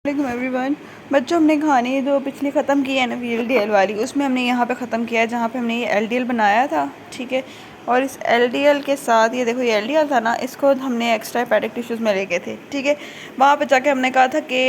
वालेकुम एवरीवन। बच्चों, हमने कहानी जो पिछली ख़त्म की है ना VLDL वाली, उसमें हमने यहाँ पे ख़त्म किया है जहाँ पे हमने ये LDL बनाया था। ठीक है। और इस LDL के साथ ये देखो, ये LDL था ना, इसको हमने एक्स्ट्रा हेपेटिक टिश्यूज़ में ले गए थे। ठीक है। वहाँ पे जाके हमने कहा था कि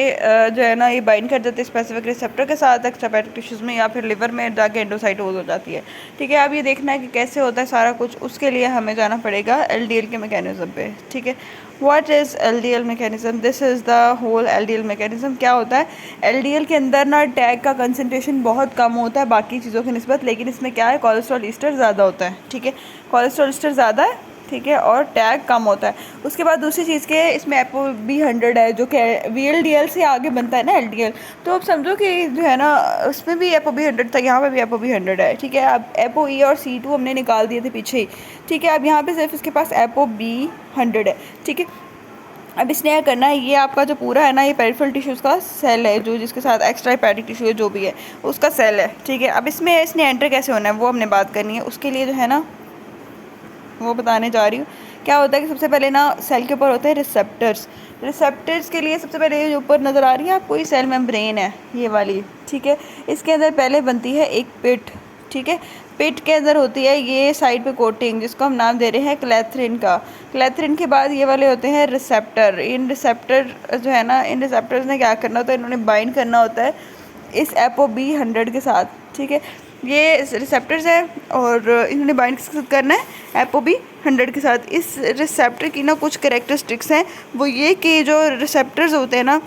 जो है ना, ये बाइंड कर जाते स्पेसिफिक रिसेप्टर के साथ एक्स्ट्रा हेपेटिक टिश्यूज़ में, या फिर लिवर में जाके एंडोसाइटोज हो जाती है। ठीक है। अब ये देखना है कि कैसे होता है सारा कुछ, उसके लिए हमें जाना पड़ेगा LDL के मैकेनिज़्म पे। ठीक है। What is LDL mechanism? This is the whole LDL mechanism. क्या होता है, LDL के अंदर ना टैग का कंसनट्रेशन बहुत कम होता है बाकी चीज़ों की निस्बत, लेकिन इसमें क्या है, कोलेस्ट्रॉल ईस्टर ज़्यादा होता है। ठीक है। कोलेस्ट्रॉल ईस्टर ज़्यादा है। ठीक है। और टैग कम होता है। उसके बाद दूसरी चीज़ के, इसमें ApoB100 है जो कि VLDL से आगे बनता है ना LDL। तो अब समझो कि जो है ना, उसमें भी ApoB100 था, यहाँ पे भी ApoB100 है। ठीक है। अब ApoE और C2 हमने निकाल दिए थे पीछे ही। ठीक है। अब यहाँ पे सिर्फ इसके पास ApoB100 है। ठीक है। अब इसने क्या करना है, ये आपका जो पूरा है ना, ये पेरिफेरल टिश्यूज़ का सेल है, जो जिसके साथ एक्स्ट्रा हेपेटिक टिश्यू है जो भी है, उसका सेल है। ठीक है। अब इसमें इसने एंटर कैसे होना है वो हमने बात करनी है। उसके लिए जो है ना, वो बताने जा रही हूँ। क्या होता है कि सबसे पहले ना, सेल के ऊपर होते हैं रिसेप्टर्स। रिसेप्टर्स के लिए सबसे पहले जो ऊपर नज़र आ रही है आपको, ये सेल मेम्ब्रेन है, ये वाली। ठीक है। इसके अंदर पहले बनती है एक पिट। ठीक है। पिट के अंदर होती है ये साइड पे कोटिंग, जिसको हम नाम दे रहे हैं क्लैथरिन का। क्लैथरिन के बाद ये वाले होते हैं रिसेप्टर। इन रिसेप्टर जो है ना, इन रिसेप्टर्स ने क्या करना होता है, इन्होंने बाइंड करना होता है इस ApoB100 के साथ। ठीक है। ये रिसेप्टर्स है और इन्होंने बाइंड किसके साथ करना है, ApoB100 के साथ। इस रिसेप्टर की ना कुछ कैरेक्टरिस्टिक्स हैं, वो ये कि जो रिसेप्टर्स होते हैं ना,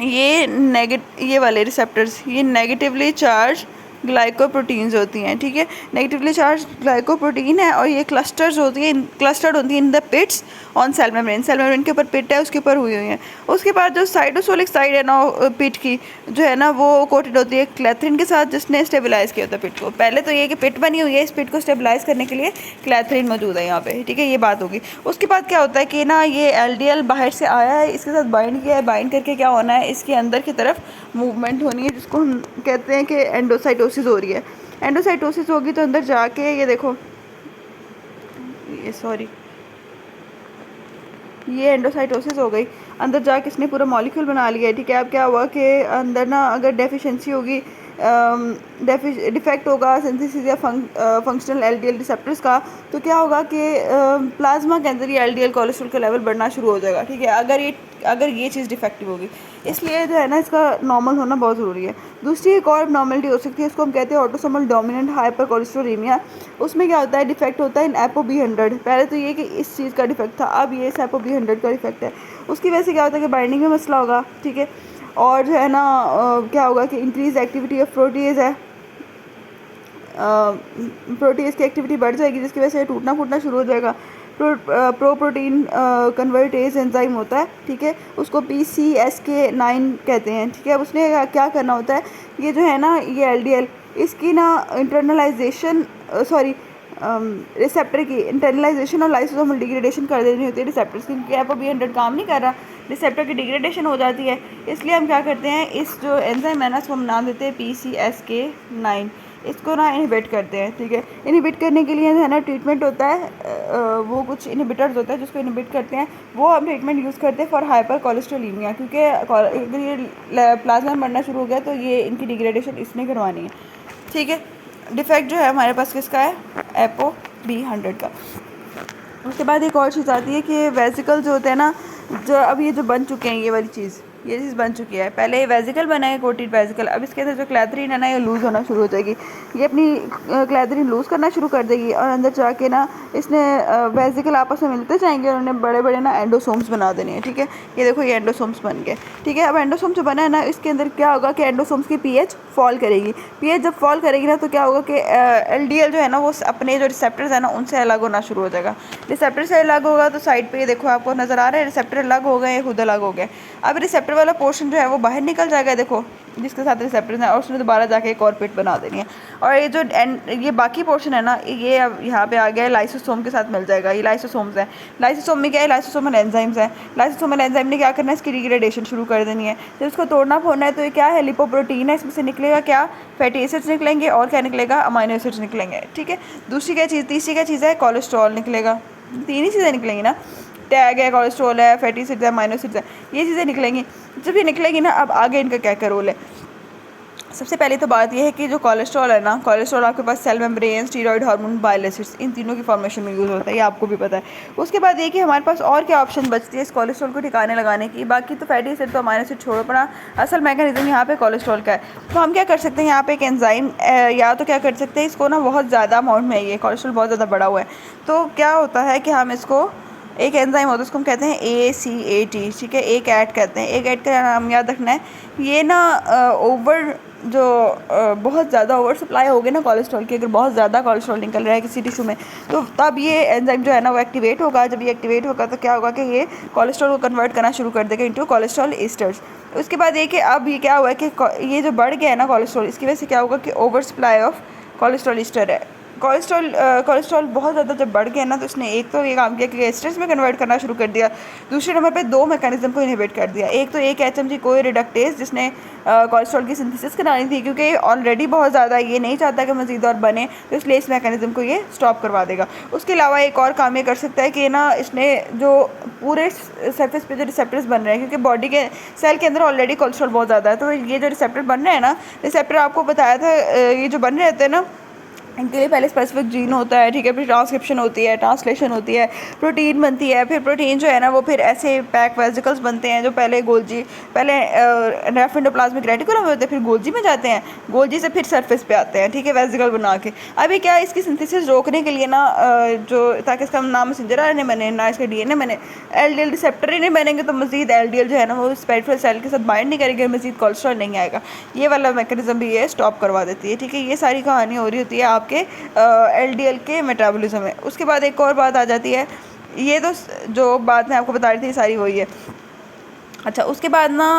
ये वाले रिसेप्टर्स, ये नेगेटिवली चार्ज ग्लाइकोप्रोटीन्स होती हैं। ठीक है। नेगेटिवली चार्ज ग्लाइकोप्रोटीन है, और ये क्लस्टर्स होती हैं, क्लस्टर्ड होती हैं in the pits on cell membrane. Cell membrane के ऊपर पिट है, उसके ऊपर हुई हुई हैं। उसके बाद जो साइटोसोलिक साइड है ना पिट की, जो है ना, वो कोटेड होती है क्लैथरिन के साथ, जिसने स्टेबलाइज किया होता है पिट को। पहले तो ये कि पिट बनी हुई है, इस पिट को स्टेबलाइज करने के लिए क्लैथरिन मौजूद है यहाँ पे। ठीक है। ये बात होगी। उसके बाद क्या होता है कि ना, ये LDL बाहर से आया है, इसके साथ बाइंड किया है, बाइंड करके क्या होना है, इसके अंदर की तरफ मूवमेंट होनी है, जिसको हम कहते हैं कि एंडोसाइटोसिस हो रही है। एंडोसाइटोसिस होगी तो अंदर जाके ये देखो, ये सॉरी, ये एंडोसाइटोसिस हो गई। अंदर जाके इसने पूरा मॉलिक्यूल बना लिया है। ठीक है। अब क्या हुआ कि अंदर ना, अगर डेफिशिएंसी होगी, डिफेक्ट होगा सिंथेसिस या फंक्शनल LDL रिसेप्टर्स का, तो क्या होगा कि प्लाज्मा के अंदर ये LDL कोलेस्ट्रॉल का लेवल बढ़ना शुरू हो जाएगा। ठीक है। अगर ये चीज़ डिफेक्टिव होगी, इसलिए जो है ना, इसका नॉर्मल होना बहुत ज़रूरी है। दूसरी एक और नॉर्मलिटी हो सकती है, इसको हम कहते हैं ऑटोसोमल डोमिनेंट हाइपर कोलेस्ट्रोलेमिया। उसमें क्या होता है, डिफेक्ट होता है इन ApoB100। पहले तो ये कि इस चीज़ का डिफेक्ट था, अब ये इस ApoB100 का डिफेक्ट है। उसकी वजह से क्या होता है कि बाइंडिंग में मसला होगा। ठीक है। और जो है ना, क्या होगा कि इंक्रीज एक्टिविटी ऑफ प्रोटीज है, प्रोटीज की एक्टिविटी बढ़ जाएगी, जिसकी वजह से टूटना फूटना शुरू हो जाएगा। प्रोटीन कन्वर्टेज एंजाइम होता है। ठीक है। उसको PCSK9 कहते हैं। ठीक है। अब उसने क्या करना होता है, ये जो है ना, ये LDL, इसकी ना इंटरनलाइजेशन, सॉरी, रिसेप्टर की इंटरनलाइजेशन और लाइसोसोमल डिग्रेडेशन कर देनी होती है रिसेप्टर्स की, क्योंकि ApoB100 काम नहीं कर रहा, रिसेप्टर की डिग्रेडेशन हो जाती है। इसलिए हम क्या करते हैं, इस जो एंजाइम है ना, इसको हम नाम देते हैं PCSK9, इसको ना इनहिबिट करते हैं। ठीक है। इनहिबिट करने के लिए जो है ना, ट्रीटमेंट होता है, वो कुछ इनहिबिटर्स होता है जिसको इनहिबिट करते हैं, वो हम ट्रीटमेंट यूज़ करते हैं फॉर हाइपर कोलेस्ट्रोलीमिया, क्योंकि अगर ये प्लाज्मा बढ़ना शुरू हो गया तो ये इनकी डिग्रेडेशन इसने करवानी है। ठीक है। डिफेक्ट जो है हमारे पास किसका है, ApoB100 का। उसके बाद एक और चीज़ आती है कि वेसिकल जो होते हैं ना, जो अब ये जो बन चुके हैं, ये चीज़ बन चुकी है। पहले ये वेसिकल बना है, कोटेड वेसिकल। अब इसके अंदर जो क्लैथरिन है ना, ये लूज़ होना शुरू हो जाएगी। ये अपनी क्लैथरिन लूज़ करना शुरू कर देगी, और अंदर जाके ना, इसने वेसिकल आपस में मिलते जाएंगे, और उन्होंने बड़े बड़े ना एंडोसोम्स बना देने हैं। ठीक है। ये देखो, ये एंडोसोम्स बन गए। ठीक है। अब एंडोसोम जो बना है ना, इसके अंदर क्या होगा कि एंडोसोम्स की pH फॉल करेगी। pH जब फॉल करेगी ना, तो क्या होगा कि LDL जो है ना, वो अपने जो रिसेप्टर्स है ना, उनसे अलग होना शुरू हो जाएगा। रिसेप्टर से अलग होगा तो साइड पे ये देखो, आपको नज़र आ रहा है, रिसेप्टर अलग हो गए, खुद अलग हो गए। अब रिसेप्टर वाला पोर्शन जो है वो बाहर निकल जाएगा, देखो, जिसके साथ रिसेप्टर्स हैं, और उसने दोबारा जाके एक और पिट बना देनी है। और ये जो ये बाकी पोर्शन है ना, ये अब यहाँ पे आ गया है, लाइसोसोम के साथ मिल जाएगा। ये लाइसोसोम्स है। लाइसोसोम में क्या है, लाइसोसोमल एंजाइम्स है। लाइसोसोमल एंजाइम ने क्या करना है, इसकी डिग्रेडेशन शुरू कर देनी है। जब इसको तोड़ना फोड़ना है, तो ये क्या है, लिपोप्रोटीन है। इसमें से निकलेगा क्या, फैटी एसिड्स निकलेंगे, और क्या निकलेगा, अमाइनो एसिड्स निकलेंगे। ठीक है। दूसरी क्या चीज़, तीसरी क्या चीज़ है, कोलेस्ट्रॉल निकलेगा। तीन ही चीज़ें निकलेंगी ना। टैग है, कोलेस्ट्रॉल है, फैटी एसिड्स है, अमीनो एसिड्स है, ये चीज़ें निकलेंगी। जब ये निकलेगी ना, अब आगे इनका क्या क्या रोल है। सबसे पहले तो बात यह है कि जो कोलेस्ट्रॉल है ना, कोलेस्ट्रॉल आपके पास cell membrane, steroid hormone, bile acids, इन तीनों की फॉर्मेशन में यूज़ होता है, ये आपको भी पता है। उसके बाद ये कि हमारे पास और क्या ऑप्शन बचती है इस कोलेस्ट्रॉल को ठिकाने लगाने की। बाकी तो फैटी एसिड तो अमीनो एसिड छोड़ो, अपना असल मैकेनिज्म यहाँ पे कोलेस्ट्रॉल का है। तो हम क्या कर सकते हैं, यहाँ पे एक एंजाइम या तो क्या कर सकते हैं, इसको ना बहुत ज़्यादा अमाउंट में, ये कोलेस्ट्रॉल बहुत ज़्यादा बढ़ा हुआ है, तो क्या होता है कि हम इसको, एक एंजाइम होता है उसको हम कहते हैं ACAT, ठीक है, एक ऐड कहते हैं। एक ऐड का नाम याद रखना है। ये ना ओवर जो बहुत ज़्यादा ओवर सप्लाई हो गई ना कोलेस्ट्रॉल की, अगर बहुत ज़्यादा कोलेस्ट्रॉल निकल रहा है किसी टिश्यू में, तो तब ये एंजाइम जो है ना वो एक्टिवेट होगा। जब ये एक्टिवेट होगा तो क्या होगा कि ये कोलेस्ट्रॉल को कन्वर्ट करना शुरू कर देगा इनटू कोलेस्ट्रॉल ईस्टर्स। उसके बाद ये कि अब ये क्या हुआ है कि ये जो बढ़ गया है ना कोलेस्ट्रॉल, इसकी वजह से क्या होगा कि over supply of cholesterol Easter है। कोलेस्ट्रॉल बहुत ज़्यादा जब बढ़ गया ना, तो उसने एक तो ये काम किया कि एस्टर्स में कन्वर्ट करना शुरू कर दिया। दूसरे नंबर पे दो मैकेनिज्म को इनहिबिट कर दिया। एक तो एक HMG कोई रिडक्टेज जिसने कोलेस्ट्रॉल की सिंथेसिस करानी थी, क्योंकि ऑलरेडी बहुत ज़्यादा ये नहीं चाहता कि मज़ीद और बने, तो इसलिए इस मैकेनिज्म को ये स्टॉप करवा देगा। उसके अलावा एक और काम ये कर सकता है कि ना, इसने जो पूरे सरफेस पे जो रिसेप्टर्स बन रहे हैं, क्योंकि बॉडी के सेल के अंदर ऑलरेडी कोलेस्ट्रॉल बहुत ज़्यादा है, तो ये जो रिसेप्टर बन रहे हैं ना, रिसेप्टर आपको बताया था ये जो बन रहे रहते हैं ना, इनके लिए पहले स्पेसिफिक जीन होता है, ठीक है, फिर ट्रांसक्रिप्शन होती है, ट्रांसलेशन होती है, प्रोटीन बनती है, फिर प्रोटीन जो है ना वो फिर ऐसे पैक वेसिकल्स बनते हैं जो पहले एंडोप्लाज्मिक रेटिकुलम में होते हैं, फिर गोल्जी में जाते हैं, गोल्जी से फिर सरफेस पे आते हैं, ठीक है, वेसिकल बना के। अभी क्या है, इसकी सिंथेसिस रोकने के लिए ना जो, ताकि इसका नाम मैसेंजर आरएनए बने ना इसका DNA बने, LDL रिसेप्टर ही नहीं बनेंगे तो मजीद LDL जो है ना वो पेरिफेरल सेल के साथ बाइंड नहीं करेंगे, मजीद कोलेस्ट्रॉल नहीं आएगा। ये वाला मैकेनिज्म भी ये स्टॉप करवा देती है, ठीक है। ये सारी कहानी हो रही होती है आपके LDL के मेटाबॉलिज्म में। उसके बाद एक और बात आ जाती है, ये तो जो बात मैं आपको बता रही थी सारी वही है। अच्छा, उसके बाद ना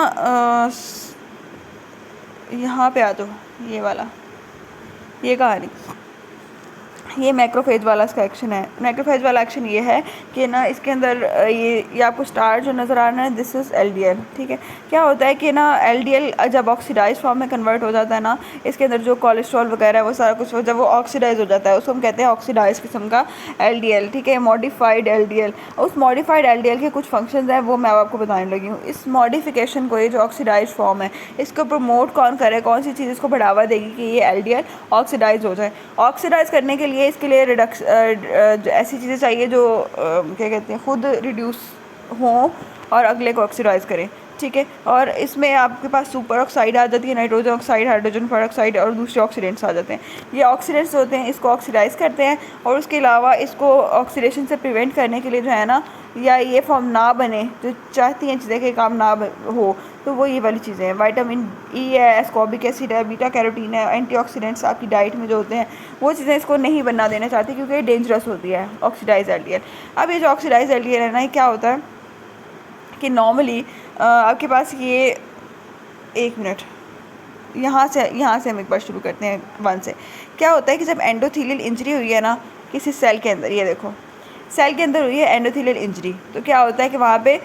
यहाँ पे आ जाओ, ये वाला, ये कहानी, ये मैक्रोफेज वाला इसका एक्शन है। मैक्रोफेज वाला एक्शन ये है कि ना इसके अंदर ये आपको स्टार जो नज़र आ रहा है, दिस इज़ LDL, ठीक है। क्या होता है कि ना LDL जब ऑक्सीडाइज फॉर्म में कन्वर्ट हो जाता है ना, इसके अंदर जो कोलेस्ट्रॉल वगैरह है वो सारा कुछ, जब वो ऑक्सीडाइज हो जाता है उसको हम कहते हैं ऑक्सीडाइज किस्म का LDL, ठीक है, मॉडिफाइड LDL। उस मॉडिफाइड LDL के कुछ फंक्शंस हैं वो मैं आपको बताने लगी हूँ। इस मॉडिफिकेशन को, ये जो ऑक्सीडाइज फॉर्म है, इसको प्रमोट कौन करे, कौन सी चीज़ इसको बढ़ावा देगी कि ये LDL ऑक्सीडाइज हो जाए। ऑक्सीडाइज करने के लिए इसके लिए ऐसी चीज़ें चाहिए जो क्या कहते हैं, खुद रिड्यूस हों और अगले को ऑक्सीडाइज करें, ठीक है। और इसमें आपके पास सुपर ऑक्साइड आ जाती है, नाइट्रोजन ऑक्साइड, हाइड्रोजन पेरोक्साइड और दूसरे ऑक्सीडेंट्स आ जाते हैं। ये ऑक्सीडेंट्स होते हैं, इसको ऑक्सीडाइज करते हैं, और उसके अलावा इसको ऑक्सीडेशन से प्रिवेंट करने के लिए जो है ना, या ये फॉर्म ना बने, जो चाहती हैं चीज़ें कि काम ना हो, तो वो ये वाली चीज़ें हैं। विटामिन E है, एस्कॉर्बिक एसिड है, बीटा कैरोटीन है, एंटीऑक्सीडेंट्स आपकी डाइट में जो होते हैं, वो चीज़ें इसको नहीं बनना देना चाहती, क्योंकि ये डेंजरस होती है ऑक्सीडाइज LDL। अब ये जो ऑक्सीडाइज LDL है ना, ये क्या होता है कि नॉर्मली आपके पास ये, एक मिनट, यहाँ से हम एक बार शुरू करते हैं 1 से। क्या होता है कि जब एंडोथेलियल इंजरी हुई है ना किसी सेल के अंदर, ये देखो सेल के अंदर हुई है एंडोथेलियल इंजरी, तो क्या होता है कि वहाँ पे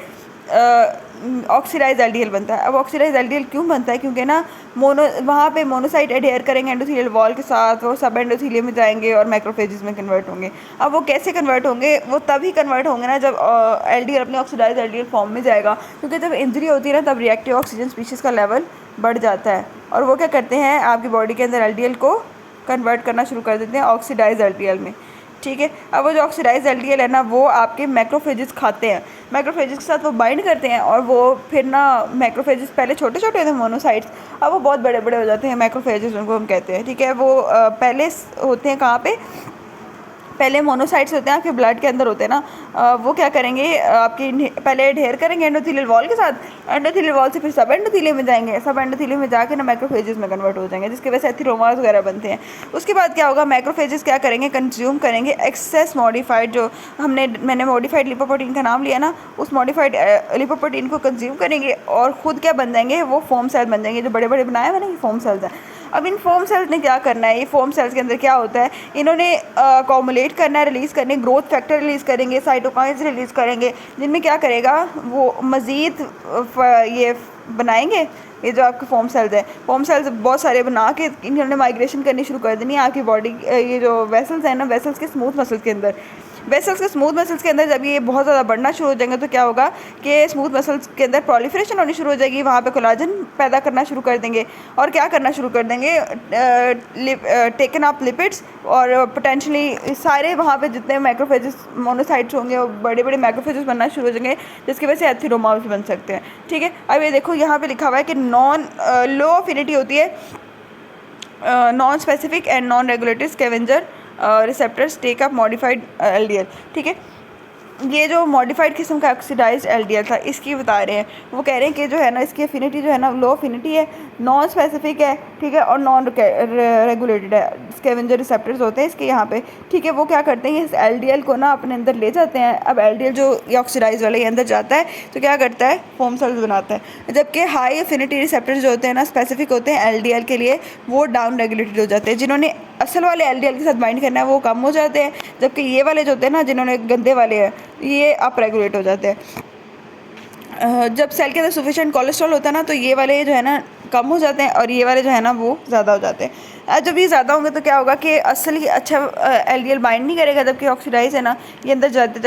ऑक्सीडाइज LDL बनता है। अब ऑक्सीडाइज LDL क्यों बनता है, क्योंकि ना वहाँ पे मोनोसाइट एडेयर करेंगे एंडोथेलियल वॉल के साथ, वो सब एंडोथेलियम में जाएंगे और मैक्रोफेजेस में कन्वर्ट होंगे। अब वो कैसे कन्वर्ट होंगे, वो तभी कन्वर्ट होंगे ना जब LDL अपने ऑक्सीडाइज LDL फॉर्म में जाएगा, क्योंकि जब इंजरी होती है ना तब रिएक्टिव ऑक्सीजन स्पीशीज़ का लेवल बढ़ जाता है, और वो क्या करते हैं आपकी बॉडी के अंदर LDL को कन्वर्ट करना शुरू कर देते हैं ऑक्सीडाइज LDL में, ठीक है। अब वो जो ऑक्सीडाइज LDL है ना, वो आपके मैक्रोफेजेस खाते हैं, मैक्रोफेजेस के साथ वो बाइंड करते हैं, और वो फिर ना मैक्रोफेजेस पहले छोटे छोटे थे मोनोसाइट्स, अब वो बहुत बड़े बड़े हो जाते हैं मैक्रोफेजेस, उनको हम कहते हैं, ठीक है। वो पहले होते हैं कहाँ पे, पहले मोनोसाइट्स होते हैं आपके ब्लड के अंदर होते हैं ना, वो क्या करेंगे आपकी पहले ढेर करेंगे एंडोथेलियल वॉल के साथ, एंडोथेलियल वॉल से फिर सब एंडोथेलियम में जाएंगे, सब एंडोथेलियम में जाके ना मैक्रोफेजेस में कन्वर्ट हो जाएंगे, जिसकी वजह से एथिरोमास वगैरह बनते हैं। उसके बाद क्या होगा, मैक्रोफेजेस क्या करेंगे, कंज्यूम करेंगे एक्सेस मॉडिफाइड, जो मैंने मॉडिफाइड लिपोप्रोटीन का नाम लिया ना, उस मॉडिफाइड लिपोप्रोटीन को कंज्यूम करेंगे, और ख़ुद क्या बन जाएंगे, वो फोम सेल बन जाएंगे, जो बड़े बड़े बनाए हुए ना, ये फोम सेल्स हैं। अब इन फोम सेल्स ने क्या करना है, ये फोम सेल्स के अंदर क्या होता है, इन्होंने कॉमुलेट करना है, रिलीज़ करने, ग्रोथ फैक्टर रिलीज़ करेंगे, साइटोकाइंस रिलीज़ करेंगे, जिनमें क्या करेगा वो मज़ीद ये बनाएंगे, ये जो आपके फोम सेल्स हैं, फोम सेल्स बहुत सारे बना के इन्होंने माइग्रेशन करनी शुरू कर देनी है आपकी बॉडी, ये जो वेसल्स हैं ना, वेसल्स के स्मूथ मसल्स के अंदर, वेसल्स के स्मूथ मसल्स के अंदर जब ये बहुत ज़्यादा बढ़ना शुरू हो जाएंगे तो क्या होगा कि स्मूथ मसल्स के अंदर प्रोलिफरेशन होनी शुरू हो जाएगी, वहाँ पे कोलाजन पैदा करना शुरू कर देंगे और क्या करना शुरू कर देंगे, टेकन अप लिपिड्स और पोटेंशियली सारे वहाँ पे जितने मैक्रोफेजेस मोनोसाइट्स होंगे वो बड़े बड़े मैक्रोफेजेस बनना शुरू हो जाएंगे, जिसकी वजह से एथिरोमास बन सकते हैं। ठीक है, अब ये देखो यहाँ पे लिखा हुआ है कि लो अफिनिटी होती है non specific and non regulatory scavenger receptors take up modified LDL। ठीक है, ये जो मॉडिफाइड किस्म का ऑक्सीडाइज्ड LDL था इसकी बता रहे हैं, वो कह रहे हैं कि जो है ना इसकी अफिनिटी जो है ना लो अफिनिटी है, नॉन स्पेसिफिक है, ठीक है, और नॉन रेगुलेटेड है, स्कैवेंजर रिसेप्टर्स होते हैं इसके यहाँ पे। ठीक है, वो क्या करते हैं इस LDL को ना अपने अंदर ले जाते हैं। अब LDL जो ये ऑक्सीडाइज वाले अंदर जाता है तो क्या करता है, फोम सेल्स बनाता है, जबकि हाई अफिनिटी रिसेप्टर्स जो होते हैं ना स्पेसिफिक होते हैं LDL के लिए, वो डाउन रेगुलेटेड हो जाते हैं। जिन्होंने असल वाले LDL के साथ बाइंड करना है वो कम हो जाते हैं, जबकि ये वाले जो होते हैं ना जिन्होंने गंदे वाले हैं ये अप रेगुलेट हो जाते हैं। जब सेल के अंदर सफिशिएंट कोलेस्ट्रॉल होता है ना तो ये वाले जो है ना कम हो जाते हैं और ये वाले जो है ना वो ज़्यादा हो जाते हैं। जब ये ज़्यादा होंगे तो क्या होगा कि असली अच्छा LDL बाइंड नहीं करेगा, जबकि ऑक्सीडाइज है ना ये अंदर जाता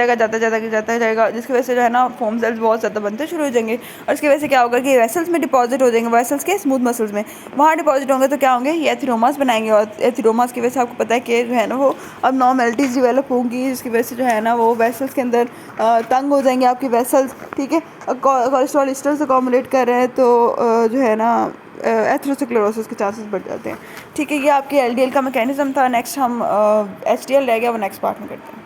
जाएगा, जिसकी वजह से जो है ना फोम सेल्स बहुत ज़्यादा बनते शुरू हो जाएंगे और इसकी वजह से क्या होगा कि वेसल्स में डिपॉजिट हो जाएंगे, वेसल्स के स्मूथ मसल्स में वहाँ डिपॉजिट होंगे तो क्या होंगे, ये एथिरोमास बनाएंगे और एथिरोमास की वजह से आपको पता है कि जो है ना वो अब नॉर्मेलिटीज़ डिवेलप होंगी, जिसकी वजह से जो है ना वो वेसल्स के अंदर तंग हो जाएंगे आपकी वेसल्स। ठीक है, कोलेस्ट्रॉल इस्टर से अकोमोडेट कर रहे हैं तो जो है ना एथेरोस्क्लेरोसिस के चांसेस बढ़ जाते हैं। ठीक है, ये आपके LDL का मैकेनिज्म था। नेक्स्ट हम HDL रह गया, वो नेक्स्ट पार्ट में करते हैं।